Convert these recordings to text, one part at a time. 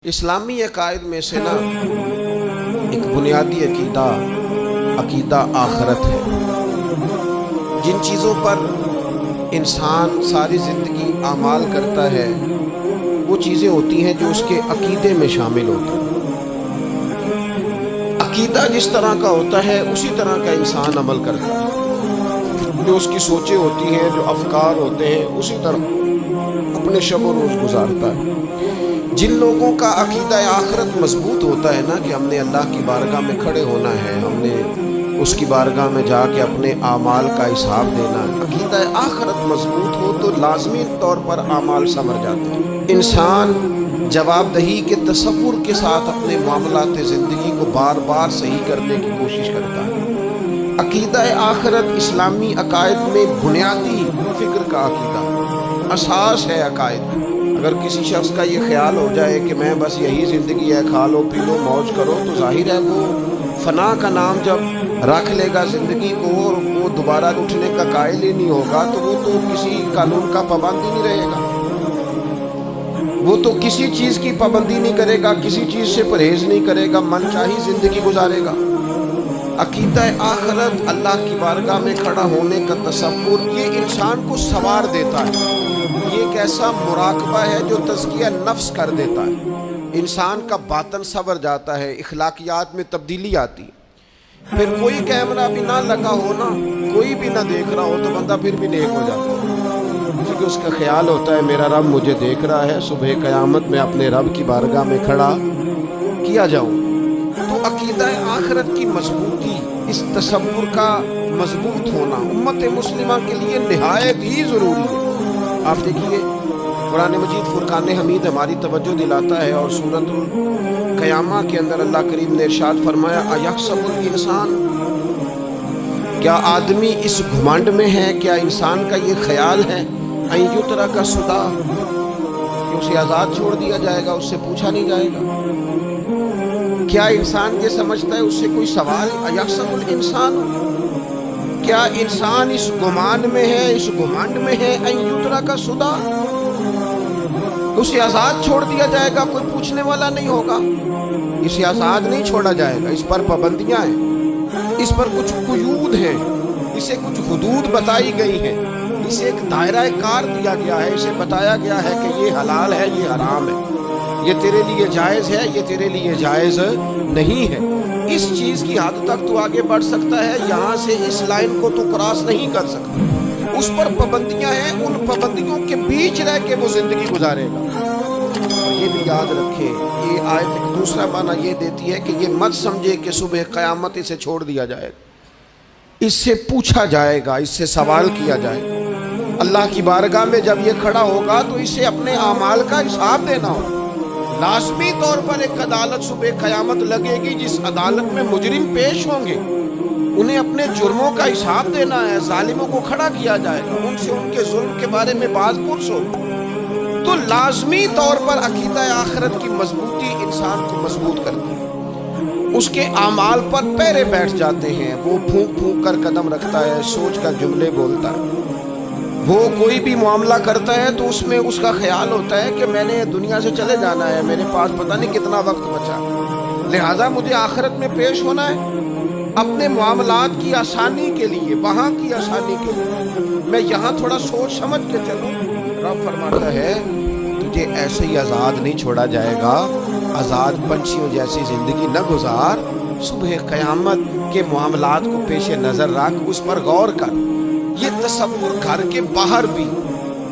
اسلامی عقائد میں سے نا ایک بنیادی عقیدہ آخرت ہے۔ جن چیزوں پر انسان ساری زندگی اعمال کرتا ہے وہ چیزیں ہوتی ہیں جو اس کے عقیدے میں شامل ہوتی ہیں۔ عقیدہ جس طرح کا ہوتا ہے اسی طرح کا انسان عمل کرتا ہے، جو اس کی سوچیں ہوتی ہیں، جو افکار ہوتے ہیں، اسی طرح اپنے شب و روز گزارتا ہے۔ جن لوگوں کا عقیدہ آخرت مضبوط ہوتا ہے نا کہ ہم نے اللہ کی بارگاہ میں کھڑے ہونا ہے، ہم نے اس کی بارگاہ میں جا کے اپنے اعمال کا حساب دینا ہے، عقیدہ آخرت مضبوط ہو تو لازمی طور پر اعمال سنور جاتے ہیں۔ انسان جواب دہی کے تصور کے ساتھ اپنے معاملات زندگی کو بار بار صحیح کرنے کی کوشش کرتا ہے۔ عقیدہ آخرت اسلامی عقائد میں بنیادی فکر کا عقیدہ، اساس ہے عقائد۔ اگر کسی شخص کا یہ خیال ہو جائے کہ میں بس یہی زندگی ہے، کھا لو پی لو موج کرو، تو ظاہر ہے وہ فنا کا نام جب رکھ لے گا زندگی کو اور وہ دوبارہ اٹھنے کا قائل ہی نہیں ہوگا تو وہ تو کسی قانون کا پابند ہی نہیں رہے گا، وہ تو کسی چیز کی پابندی نہیں کرے گا، کسی چیز سے پرہیز نہیں کرے گا، من چاہی زندگی گزارے گا۔ عقیدہ آخرت، اللہ کی بارگاہ میں کھڑا ہونے کا تصور، یہ انسان کو سوار دیتا ہے۔ یہ ایک ایسا مراقبہ ہے جو تزکیہ نفس کر دیتا ہے، انسان کا باطن سنور جاتا ہے، اخلاقیات میں تبدیلی آتی ہے۔ پھر کوئی کیمرہ بھی نہ لگا ہو نا، کوئی بھی نہ دیکھ رہا ہو تو بندہ پھر بھی نیک ہو جاتا ہے، کیونکہ اس کا خیال ہوتا ہے میرا رب مجھے دیکھ رہا ہے، صبح قیامت میں اپنے رب کی بارگاہ میں کھڑا کیا جاؤں۔ تو عقیدہ آخرت کی مضبوطی، اس تصور کا مضبوط ہونا امت مسلمہ کے لیے نہایت ہی ضروری ہے۔ آپ دیکھیے قرآن مجید فرقان حمید ہماری توجہ دلاتا ہے، اور سورۃ القیامہ کے اندر اللہ کریم نے ارشاد فرمایا ایحسب الانسان، کیا آدمی اس گھمنڈ میں ہے، کیا انسان کا یہ خیال ہے ان یترک سدی، کہ اسے آزاد چھوڑ دیا جائے گا، اس سے پوچھا نہیں جائے گا؟ کیا انسان یہ سمجھتا ہے اس سے کوئی سوال؟ ایحسب الانسان، کیا انسان اس گمان میں ہے، اس گھمنڈ میں ہے ان یترک سدی، اسے آزاد چھوڑ دیا جائے گا، کوئی پوچھنے والا نہیں ہوگا؟ اسے آزاد نہیں چھوڑا جائے گا، اس پر پابندیاں ہیں، اس پر کچھ قیود ہیں، اسے کچھ حدود بتائی گئی ہیں، اسے ایک دائرہ کار دیا گیا ہے، اسے بتایا گیا ہے کہ یہ حلال ہے، یہ حرام ہے، یہ تیرے لیے جائز ہے، یہ تیرے لیے جائز نہیں ہے۔ اس چیز کی حد تک تو آگے بڑھ سکتا ہے، یہاں سے اس لائن کو تو کراس نہیں کر سکتا، اس پر پابندیاں ہیں، ان پابندیوں کے بیچ رہ کے وہ زندگی گزارے گا۔ اور یہ بھی یاد رکھے، یہ آیت ایک دوسرا معنی یہ دیتی ہے کہ یہ مت سمجھے کہ صبح قیامت اسے چھوڑ دیا جائے گا، اس سے پوچھا جائے گا، اس سے سوال کیا جائے گا۔ اللہ کی بارگاہ میں جب یہ کھڑا ہوگا تو اسے اپنے اعمال کا حساب دینا ہوگا۔ لازمی طور پر ایک عدالت صبح قیامت لگے گی، جس عدالت میں مجرم پیش ہوں گے، انہیں اپنے جرموں کا حساب دینا ہے، ظالموں کو کھڑا کیا جائے گا، ان سے ان کے ظلم کے بارے میں باز پرس ہو۔ تو لازمی طور پر عقیدہ آخرت کی مضبوطی انسان کو مضبوط کرتی ہے، اس کے اعمال پر پیرے بیٹھ جاتے ہیں، وہ پھونک پھونک کر قدم رکھتا ہے، سوچ کر جملے بولتا ہے، وہ کوئی بھی معاملہ کرتا ہے تو اس میں اس کا خیال ہوتا ہے کہ میں نے دنیا سے چلے جانا ہے، میرے پاس پتہ نہیں کتنا وقت بچا، لہٰذا مجھے آخرت میں پیش ہونا ہے، اپنے معاملات کی آسانی کے لیے، وہاں کی آسانی کے لیے میں یہاں تھوڑا سوچ سمجھ کے چلوں۔ رب فرماتا ہے تجھے ایسے ہی آزاد نہیں چھوڑا جائے گا، آزاد پنچھیوں جیسی زندگی نہ گزار، صبح قیامت کے معاملات کو پیش نظر رکھ، اس پر غور کر۔ یہ تصور گھر کے باہر بھی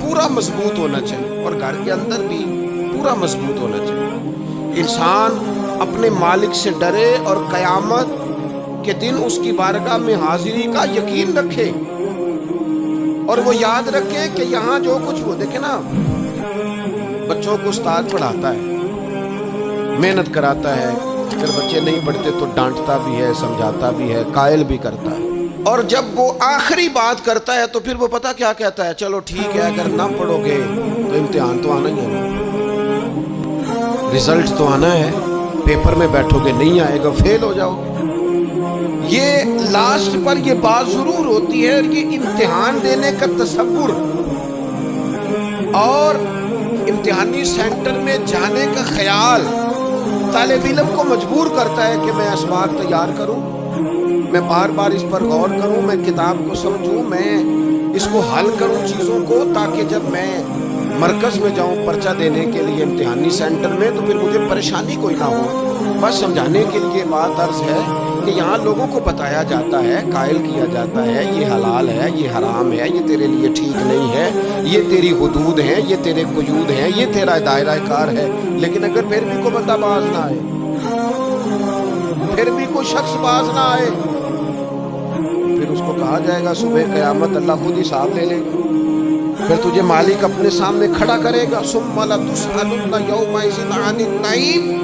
پورا مضبوط ہونا چاہیے اور گھر کے اندر بھی پورا مضبوط ہونا چاہیے۔ انسان اپنے مالک سے ڈرے اور قیامت کے دن اس کی بارگاہ میں حاضری کا یقین رکھے، اور وہ یاد رکھے کہ یہاں جو کچھ وہ دیکھے نا، بچوں کو استاد پڑھاتا ہے، محنت کراتا ہے، اگر بچے نہیں پڑھتے تو ڈانٹتا بھی ہے، سمجھاتا بھی ہے، قائل بھی کرتا ہے، اور جب وہ آخری بات کرتا ہے تو پھر وہ پتہ کیا کہتا ہے؟ چلو ٹھیک ہے، اگر نہ پڑھو گے تو امتحان تو آنا ہی ہے، رزلٹ تو آنا ہے، پیپر میں بیٹھو گے نہیں آئے گا، فیل ہو جاؤ گے۔ یہ لاسٹ پر یہ بات ضرور ہوتی ہے، یہ امتحان دینے کا تصور اور امتحانی سینٹر میں جانے کا خیال طالب علم کو مجبور کرتا ہے کہ میں اسباق تیار کروں، میں بار بار اس پر غور کروں، میں کتاب کو سمجھوں، میں اس کو حل کروں چیزوں کو، تاکہ جب میں مرکز میں جاؤں پرچہ دینے کے لیے امتحانی سینٹر میں تو پھر مجھے پریشانی کوئی نہ ہو۔ بس سمجھانے کے لیے بات عرض ہے کہ یہاں لوگوں کو بتایا جاتا ہے، قائل کیا جاتا ہے یہ حلال ہے، یہ حرام ہے، یہ تیرے لیے ٹھیک نہیں ہے، یہ تیری حدود ہیں، یہ تیرے قیود ہیں، یہ تیرا دائرہ کار ہے۔ لیکن اگر پھر بھی کوئی بندہ باز نہ آئے، پھر بھی کوئی شخص باز نہ آئے، پھر اس کو کہا جائے گا صبح قیامت اللہ خود حساب لے لے گا، پھر تجھے مالک اپنے سامنے کھڑا کرے گا، ثم لتسألن یومئذ عن النعیم،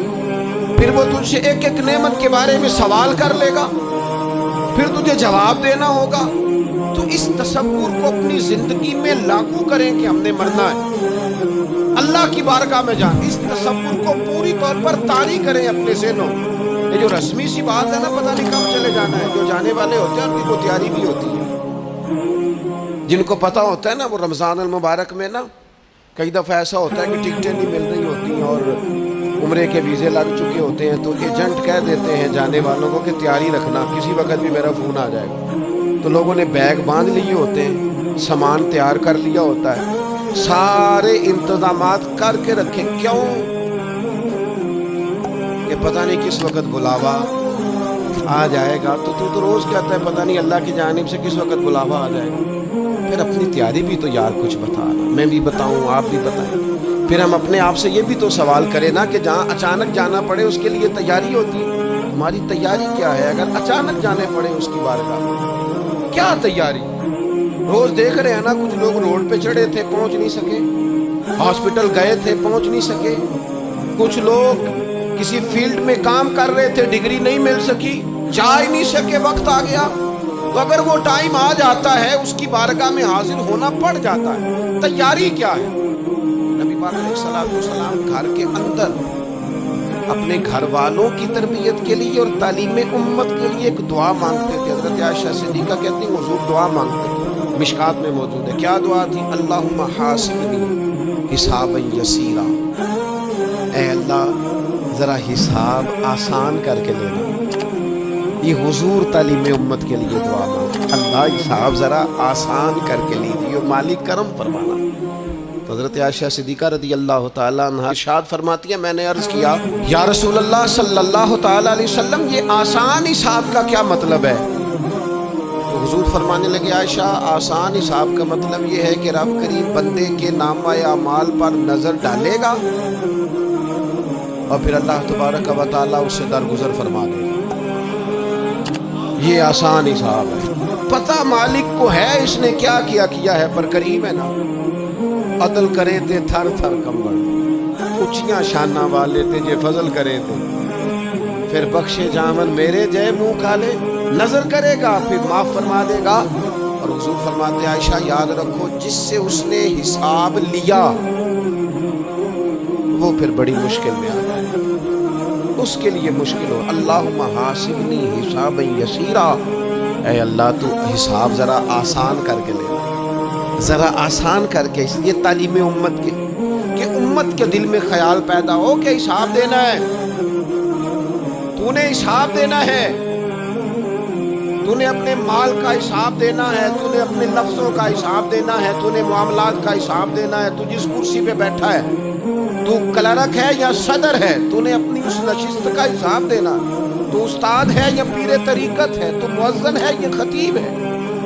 پھر وہ تجھ سے ایک ایک نعمت کے بارے میں سوال کر لے گا، پھر تجھے جواب دینا ہوگا۔ تو اس تصور کو اپنی زندگی میں لاگو کریں کہ ہم نے مرنا ہے، اللہ کی بارگاہ میں جائیں، اس تصور کو پوری طور پر طاری کریں اپنے ذہنوں۔ یہ جو رسمی سی بات ہے نا، پتہ نہیں کب چلے جانا ہے، جو جانے والے ہوتے ہیں ان کی وہ تیاری بھی ہوتی ہے۔ جن کو پتہ ہوتا ہے نا، وہ رمضان المبارک میں نا کئی دفعہ ایسا ہوتا ہے کہ ٹکٹیں نہیں مل رہی ہوتی ہیں اور عمرے کے ویزے لگ چکے ہوتے ہیں، تو ایجنٹ کہہ دیتے ہیں جانے والوں کو کہ تیاری رکھنا، کسی وقت بھی میرا فون آ جائے گا۔ تو لوگوں نے بیگ باندھ لیے ہوتے ہیں، سامان تیار کر لیا ہوتا ہے، سارے انتظامات کر کے رکھے، کیوں کہ پتہ نہیں کس وقت بلاوا آ جائے گا۔ تو روز کہتا ہے پتہ نہیں اللہ کی جانب سے کس وقت بلاوا آ جائے گا۔ پھر اپنی تیاری بھی تو یار کچھ بتانا، میں بھی بتاؤں، آپ بھی بتائیں۔ پھر ہم اپنے آپ سے یہ بھی تو سوال کریں نا کہ جہاں اچانک جانا پڑے اس کے لیے تیاری ہوتی ہے، ہماری تیاری کیا ہے؟ اگر اچانک جانے پڑے اس کی بارگاہ، کیا تیاری؟ روز دیکھ رہے ہیں نا، کچھ لوگ روڈ پہ چڑھے تھے پہنچ نہیں سکے، ہاسپٹل گئے تھے پہنچ نہیں سکے، کچھ لوگ کسی فیلڈ میں کام کر رہے تھے، ڈگری نہیں مل سکی، جا ہی نہیں سکے، وقت آ گیا۔ تو اگر وہ ٹائم آ جاتا ہے اس کی بارگاہ میں حاضر ہونا پڑ جاتا ہے، تیاری کیا ہے؟ نبی پاک علیہ الصلوۃ والسلام گھر کے اندر اپنے گھر والوں کی تربیت کے لیے اور تعلیم امت کے لیے ایک دعا مانگتے تھے۔ حضرت عائشہ صدیقہ کہتی ہیں حضور دعا مانگتے تھے، مشکات میں موجود ہے۔ کیا دعا تھی؟ اللہم حاسبنی حسابا یسیرا، اے اللہ ذرا حساب آسان کر کے لینا۔ یہ حضور تعلیم امت کے لیے دعا مانگ، اللہ حساب ذرا آسان کر کے لیجیے، مالک کرم فرمانا۔ تو حضرت عائشہ صدیقہ رضی اللہ تعالیٰ عنہ ارشاد فرماتی ہے، میں نے عرض کیا یا رسول اللہ صلی اللہ تعالیٰ علیہ وسلم، یہ آسان حساب کا کیا مطلب ہے؟ تو حضور فرمانے لگے، عائشہ آسان حساب کا مطلب یہ ہے کہ رب کریم بندے کے نامہ اعمال پر نظر ڈالے گا اور پھر اللہ تبارک و تعالیٰ اس سے درگزر فرما دے گا۔ یہ آسان حساب ہے، پتہ مالک کو ہے اس نے کیا کیا ہے، پر کریم ہے نا۔ عدل کرے تے تھر تھر کمبل، اچھیاں شانہ والے تے جے فضل کرے تے، پھر بخشے جامن میرے جے منہ کالے، نظر کرے گا پھر معاف فرما دے گا۔ اور حضور فرماتے عائشہ یاد رکھو، جس سے اس نے حساب لیا وہ پھر بڑی مشکل میں آ جائے، اس کے لیے مشکل ہو۔ اللہم حاسبنی حسابا یسیرا، اے اللہ تو حساب ذرا آسان کر کے لے، ذرا آسان کر کے۔ اس لیے تعلیم امت کے کہ امت کے دل میں خیال پیدا ہو کہ حساب دینا ہے، تو نے حساب دینا ہے، تو نے اپنے مال کا حساب دینا ہے، تو نے اپنے لفظوں کا حساب دینا ہے، تو نے معاملات کا حساب دینا ہے۔ تو جس کرسی پہ بیٹھا ہے، تو کلرک ہے یا صدر ہے، تو نے اپنی اس نشست کا حساب دینا۔ تو استاد ہے یا پیر طریقت ہے، تو مؤذن ہے یا خطیب ہے،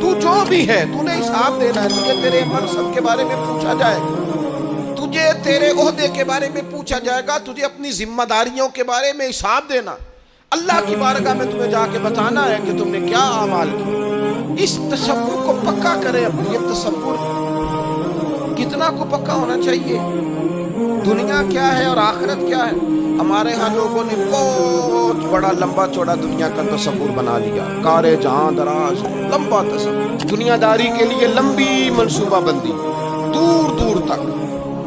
تو جو بھی ہے تو نے حساب دینا ہے۔ تجھے تیرے منصب کے بارے میں پوچھا جائے گا، تجھے تیرے عہدے کے بارے میں پوچھا جائے گا، تجھے اپنی ذمہ داریوں کے بارے میں حساب دینا۔ اللہ کی بارگاہ میں تمہیں جا کے بتانا ہے کہ تم نے کیا اعمال کی۔ اس تصور کو پکا کریں اپنی، یہ تصور کتنا کو پکا ہونا چاہیے، دنیا کیا ہے اور آخرت کیا ہے۔ ہمارے ہاں لوگوں نے بہت بڑا لمبا چوڑا دنیا کا تصور بنا لیا، کارے جہاں دراز، لمبا تصور، دنیا داری کے لیے لمبی منصوبہ بندی، دور دور تک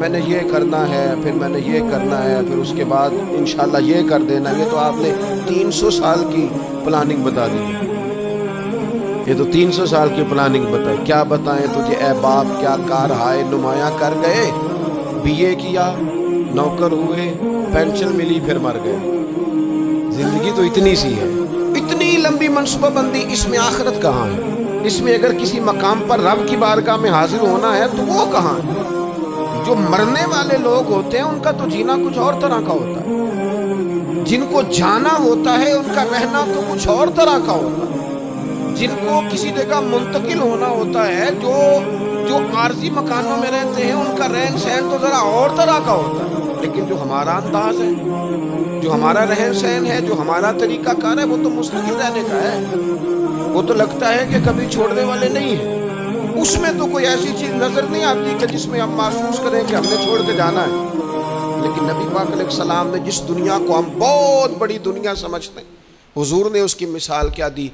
میں نے یہ کرنا ہے، پھر میں نے یہ کرنا ہے، پھر اس کے بعد انشاءاللہ یہ کر دینا۔ یہ تو آپ نے 300 سال کی پلاننگ بتا دی، یہ تو 300 سال کی پلاننگ بتائی۔ کیا بتائیں تجھے اے باپ، کیا کار ہائے نمایاں کر گئے، BA کیا, نوکر ہوئے, پینشن ملی, پھر مر گئے. زندگی تو اتنی سی ہے, اتنی لمبی منصوبہ بندی, اس میں آخرت کہاں ہے؟ اس میں اگر کسی مقام پر رب کی بارگاہ میں حاضر ہونا ہے تو وہ کہاں ہے؟ جو مرنے والے لوگ ہوتے ہیں ان کا تو جینا کچھ اور طرح کا ہوتا ہے, جن کو جانا ہوتا ہے ان کا رہنا تو کچھ اور طرح کا ہوتا ہے, جن کو کسی جگہ منتقل ہونا ہوتا ہے, جو عارضی مکانوں میں رہتے ہیں ان کا رہن سہن تو ذرا اور طرح کا ہوتا ہے. لیکن جو ہمارا انداز ہے, جو ہمارا رہن سہن ہے, جو ہمارا طریقہ کار ہے, وہ تو مستقل رہنے کا ہے. وہ تو لگتا ہے کہ کبھی چھوڑنے والے نہیں ہیں. اس میں تو کوئی ایسی چیز نظر نہیں آتی کہ جس میں ہم محسوس کریں کہ ہم نے چھوڑ کے جانا ہے. لیکن نبی پاک علیہ السلام نے جس دنیا کو ہم بہت بڑی دنیا سمجھتے ہیں, حضور نے اس کی مثال کیا دی.